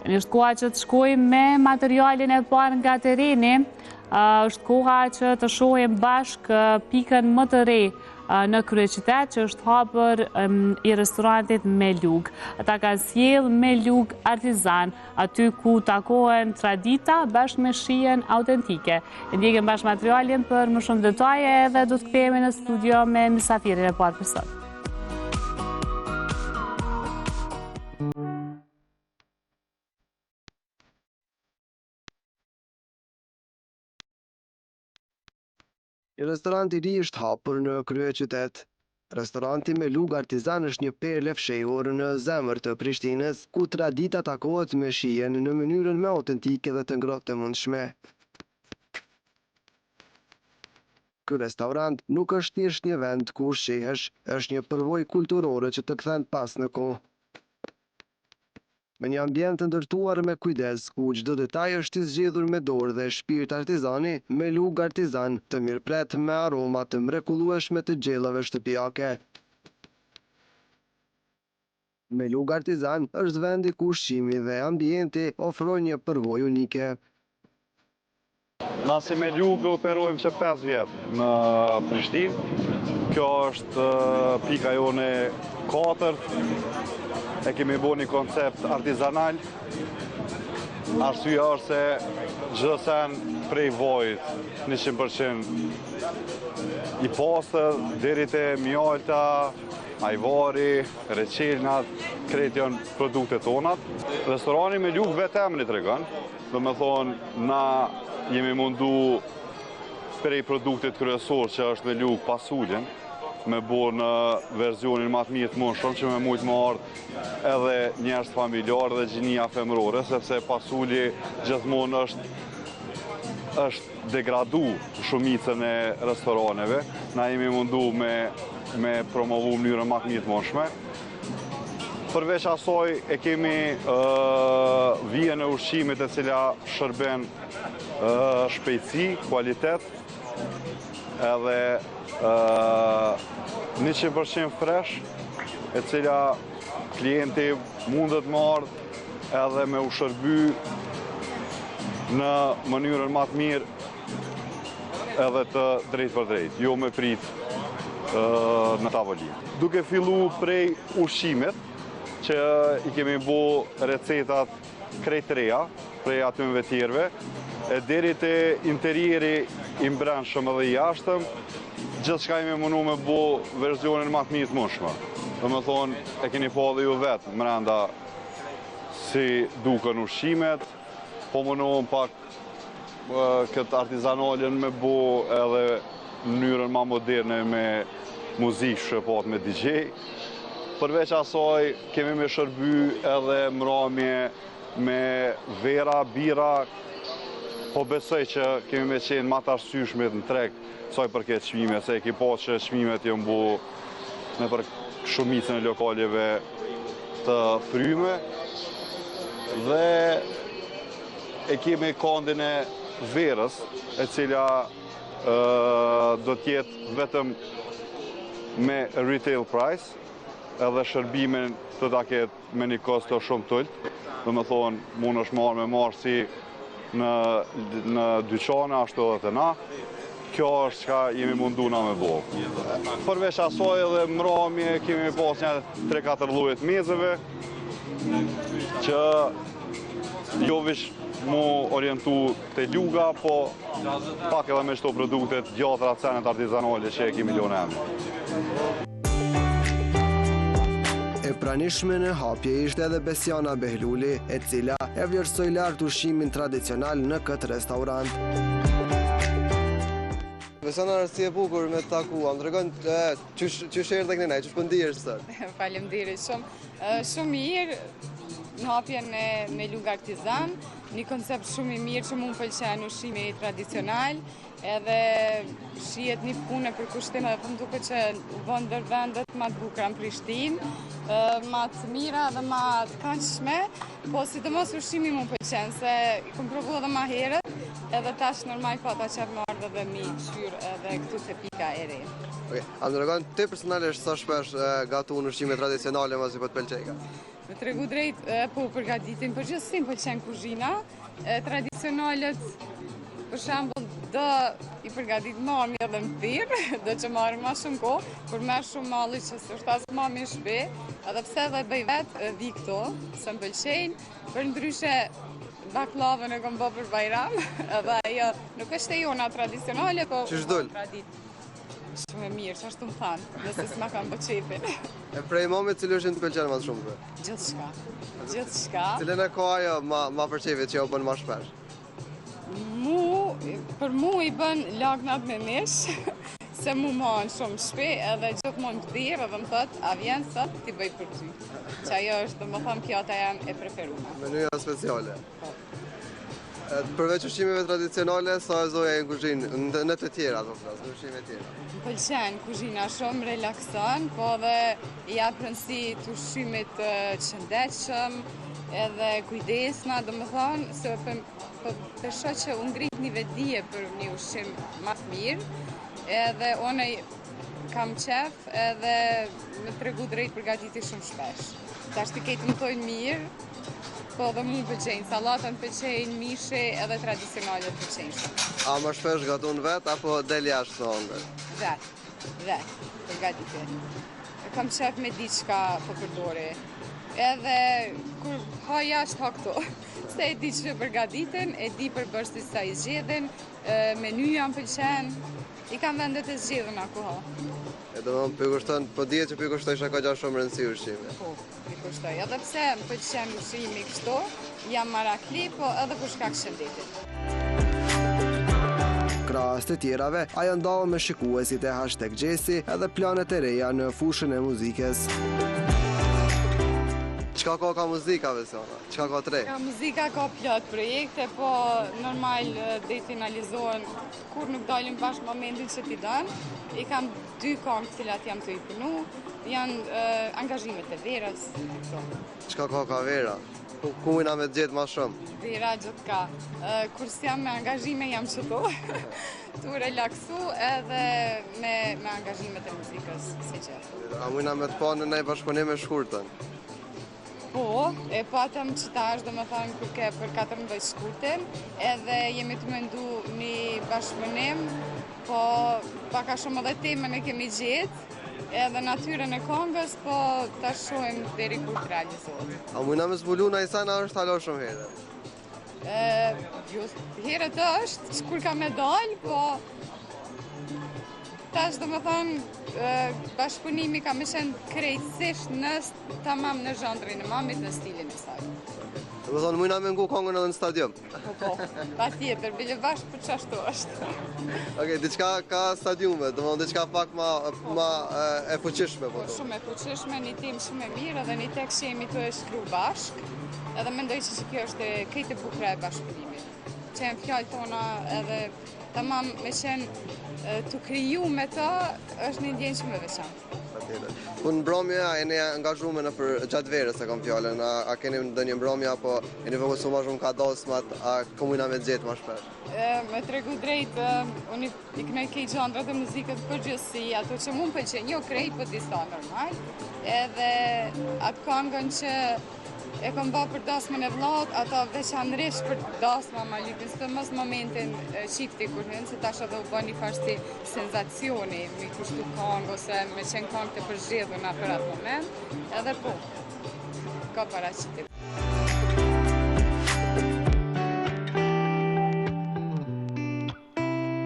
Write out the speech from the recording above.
Është koha që të shkojmë me materialin e parë nga tereni, është koha që të shohim bashkë pikën më të re në kryeqytet, që është hapur i restorantit Melug. Ata kanë sjell Melug Artizan, aty ku takohen tradita bashkë me shijen autentike. E ndjekim bashkë materialin për më shumë detaje edhe do të kthehemi në studio me mysafirin e parë për sot. Restoranti i ri është hapur në kryeqytet. Restoranti Melug Artizan është një perle fshehur në zemër të Prishtinës, ku tradita takohet me shijen në mënyrën më autentike dhe të ngrohtë të mundshme. Ky restorant nuk është thjesht një vend ku ushqehesh, është një përvojë kulturore që të kthen pas në kohë. Me një ambient të ndërtuar me kujdes, ku çdo detaj është i zgjedhur me dorë dhe shpirt artizani, Melug Artizan të mirëpret me aroma të mrekullueshme të gjellave shtëpiake. Melug Artizan është vendi ku ushqimi dhe ambienti ofrojnë një përvojë unike. Na si Melug operojmë që 5 vjetë në Prishtinë. Kjo është pika jone 4. E kemi bo një koncept artizanal. Arsyeja është se çdo sen prej vojit 100% i pastër deri te mjalta, ajvari, reçelnat, krejt janë produktet tonat. Restorani Melug vetë emri tregon. Do me thonë, na jemi mundu prej produktit kryesor që është Melug pasuljen, me bo në verzionin më të mirë të mundshëm që me mujtë më ardhë edhe njerëz familjar dhe gjinia femërore, sepse pasulli gjithmonë është degradu shumicën e restoraneve. Na jemi mundu me promovu mënyrën më të mirë të mundshme. Përveç asaj e kemi vijën e ushqimit e cila shërben shpejtësi, kualitet, edhe 100% fresh, e cila klienti mundet më ardhë edhe me u shërby në mënyrën më të mirë edhe të drejt për drejt, jo me prit në tavolinë. Duke fillu prej ushqimet, që i kemi bo recetat krejt reja, prej atymve tjerve, e deri te interieri i mbrëmshëm edhe i jashtëm, gjithçka jemi mundu me bo verzionin më të mirë të mundshme. Do me thonë, e keni po dhe ju vetë mrenda si duken ushqimet, po mundohem pak këtë artizanalin me bo edhe në mënyrën më moderne me muzikë shqepat me DJ. Përveç asaj, kemi me shërby edhe mramje me vera, bira, po besoj që kemi me qenë më të arsyeshmit në treg saj përket çmimeve, se e ki pas që çmimet janë bu në për shumicën e lokaleve të fryme, dhe e kemi kandin e verës, e cila do t'jetë vetëm me retail price, edhe shërbimin të ta ketë me një kosto shumë tullë. Do me thonë, mund është marrë me marrë si në dyqana, ashtu edhe të na. Kjo është çka jemi mundu na me bo. Përveç asaj edhe mramje, kemi pas një 3-4 lloje të mezeve, që jo vish mu orientu te luga, po pak edhe me çto produktet gjatra cenet artizanale që e kemi lënë emrin. E pranishme në hapje ishte edhe Besiana Behluli, e cila e vlerësoi lart ushqimin tradicional në këtë restorant. Besiana, është si e bukur me të takuar. Më tregon çysh erdhe këne, çysh po ndihesh sot? Faleminderit shumë. Shumë mirë në hapjen e Melug Artizan, një koncept shumë i mirë që më pëlqen ushqimi tradicional, edhe shihet një punë për kushtim, edhe më duket që vën ndër vendet më të bukura në Prishtinë, më të mira dhe më të këndshme, po sidomos ushqimi më pëlqen, se i kam provuar edhe më herët, edhe tash normal po ata çfarë më ardhe dhe mi qyr edhe këtu se pika e re. A më tregon ti personalisht sa shpesh gatuan ushqime tradicionale mos i po të pëlqejka? Me tregu drejt, po përgatitin, për gjithësi më pëlqen kuzhina, tradicionalet, për shembull, do i përgatit mami edhe më thirr, do që marrë ma shumë kohë, kur merr shumë malli që s'është as mami në shtëpi, edhe pse edhe bëj vetë, vi këto, se më pëlqejnë, për ndryshe baklavën e kom bë për Bajram, edhe ajo nuk është e jona tradicionale, po tradit. Shumë e mirë, që ashtu më thanë, nëse s'ma kam bë qepin. E prej momit cili është të pëlqenë më shumë? Gjithçka. Gjithçka. Cilën e ka ajo ma përqepit që jo bën ma shpesh? Për mu i bën lagnat me mish, se mu manë shumë shpe, edhe gjithmonë të dhirë, edhe më thëtë, a vjen sot t'i bëj për ty. Që ajo është, dhe më thëmë, pjata janë e preferume. Menuja speciale. Përveç ushqimeve tradicionale, sa e zoja e në kuzhinë, në të tjera, do flasë, në ushqime tjera? Më pëlqen kuzhina shumë, relakson, po dhe jap rëndësi të ushqimit qëndetshëm, edhe kujdesna, do më thonë, se përshë që unë ngrit një vedije për një ushqim ma të mirë, edhe one kam qef, edhe me tregu drejt përgatiti shumë shpesh. Ta është të kejtë më tojnë mirë, po dhe mu pëlqejnë, salatën pëlqejnë, mishi edhe tradicionalet pëlqejnë shumë. A më shpesh gatun vetë, apo del jashtë në hongër? Vetë, përgatiti. Kam qef me diçka po përdori. Edhe kur ha jashtë ha këto. Se e di që përgatitin, e di për bërsti sa i zgjedhin, menuja më pëlqen, i kam vendet e zgjedhën aku ha. E do më përkushton, po dje që përkushtoj shaka gja shumë rëndësi ushqime. Po, përkushtoj. Edhe pse më pëlqen ushqimi kështu, jam marakli, po edhe për shkak shëndetit. Krahas të tjerave, ajo ndohë me shikuesit e #Gjesi edhe planet e reja në fushën e muzikës. Qka ka muzika, Vesiona? Qka ka tre? Ka muzika, ka plot projekte, po normal dhe i finalizohen kur nuk dalim bashkë momentin që t'i dënë. I kam 2 këngë cilat jam të i punu, janë angazhimet e Verës. Qka ka Vera? Ku ina me të gjithë ma shumë? Vera gjithë ka. Kur s'jam me angazhime jam qëto, tu relaksu edhe me angazhimet e muzikës, si që. A mujna me të pa në nej bashkëpunim e shkurtën? Po, e patëm që ta është dhe më thonë kur ke për 14 shkurtin, edhe jemi të mendu një bashkëpunim, po paka shumë edhe temën e kemi gjithë, edhe natyren e kongës, po ta shohim deri kur të realizohet. A mujna me zbulu na i sana është halo shumë herët? Herët është, që kur ka me dalë, po tash do më thonë, bashkëpunimi ka me qenë krejtësisht tamam në zhandrin e mamit, në stilin e saj. Do më thonë, mujna me ngu kongën edhe në stadium? Po, pa tjetër, bile bashkë për qashtu është. Okej, diçka ka stadiume, do më thonë, diçka pak ma e fuqishme. Po, shumë e fuqishme, një tim shumë e mirë, edhe një tek që jemi të e shkru bashkë, edhe mendoj që kjo është krejtë e bukra e bashkëpunimit. Që e në fjallë tona edhe tamam me qenë të kriju me ta, është një ndjenjë shumë e veçantë. Unë mbromja e ne angazhume në për gjatë verës e kam fjallën, a keni ndë një mbromja, apo e një fokusu ma shumë ka dosmat, a komuna me gjithë ma shpesh? Me tregu drejt, unë i kënej kej gjandrat e muzikët përgjësi, ato që mund pëlqen, jo krejt, po disa normal, edhe atë kongën që e kom ba për dasmën e vllat, ata veçanërisht për dasma ma lipin, së të mos momentin qifti kur hënë, se tash edhe u ba një farsi senzacioni, mi kushtu kongë, ose me qenë kongë të përzhidhuna për atë moment, edhe po, ka para qitit.